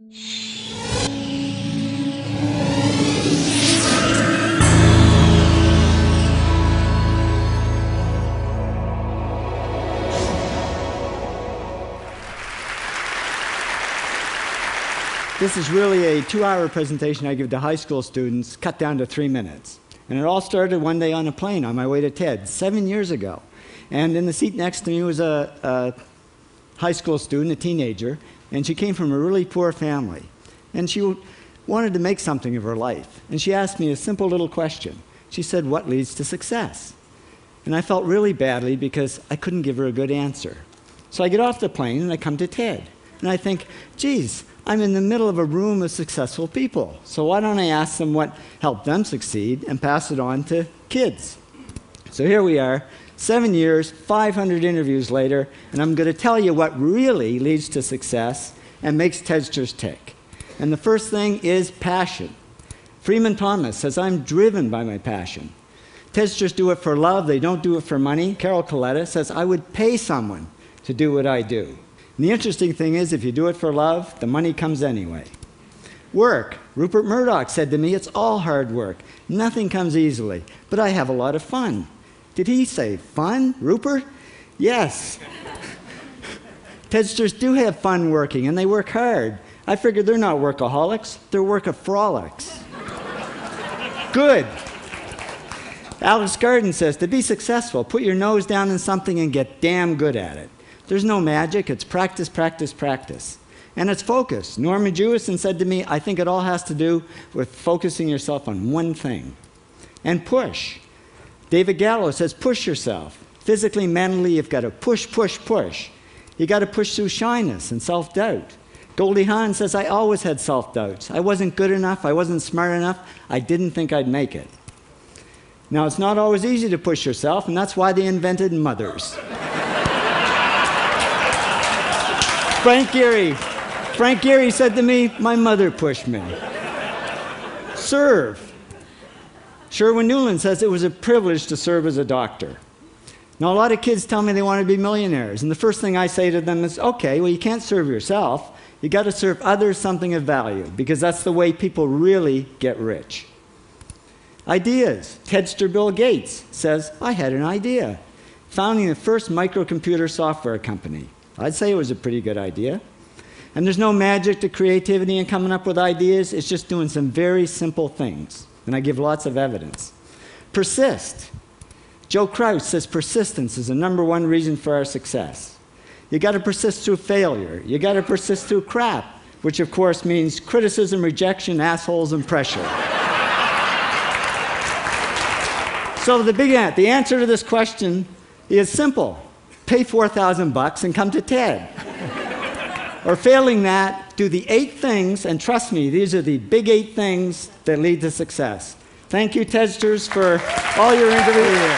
This is really a 2-hour presentation I give to high school students, cut down to 3 minutes. And it all started one day on a plane on my way to TED, 7 years ago. And in the seat next to me was a high school student, a teenager, and she came from a really poor family. And she wanted to make something of her life. And she asked me a simple little question. She said, "What leads to success?" And I felt really badly because I couldn't give her a good answer. So I get off the plane and I come to TED. And I think, geez, I'm in the middle of a room of successful people. So why don't I ask them what helped them succeed and pass it on to kids? So here we are, 7 years, 500 interviews later, and I'm going to tell you what really leads to success and makes TEDsters tick. And the first thing is passion. Freeman Thomas says, "I'm driven by my passion." TEDsters do it for love, they don't do it for money. Carol Coletta says, "I would pay someone to do what I do." And the interesting thing is, if you do it for love, the money comes anyway. Work. Rupert Murdoch said to me, "It's all hard work. Nothing comes easily, but I have a lot of fun." Did he say fun, Rupert? Yes. TEDsters do have fun working, and they work hard. I figured they're not workaholics, they're workaholics. Good. Alex Garden says, "To be successful, put your nose down in something and get damn good at it." There's no magic, it's practice, practice, practice. And it's focus. Norman Jewison said to me, "I think it all has to do with focusing yourself on one thing." And push. David Gallo says, "Push yourself. Physically, mentally, you've got to push, push, push. You got to push through shyness and self-doubt." Goldie Hawn says, "I always had self-doubts. I wasn't good enough, I wasn't smart enough, I didn't think I'd make it." Now, it's not always easy to push yourself, and that's why they invented mothers. Frank Gehry said to me, "My mother pushed me." Serve. Sherwin Newland says, "It was a privilege to serve as a doctor." Now, a lot of kids tell me they want to be millionaires, and the first thing I say to them is, okay, well, you can't serve yourself. You got to serve others something of value, because that's the way people really get rich. Ideas. TEDster Bill Gates says, "I had an idea," founding the first microcomputer software company. I'd say it was a pretty good idea. And there's no magic to creativity and coming up with ideas. It's just doing some very simple things. And I give lots of evidence. Persist. Joe Kraus says persistence is the #1 reason for our success. You got to persist through failure. You got to persist through crap, which of course means criticism, rejection, assholes, and pressure. So the answer to this question is simple. Pay $4,000 and come to TED. Or failing that, do the 8 things, and trust me, these are the big 8 things that lead to success. Thank you, TEDsters, for all your interviews.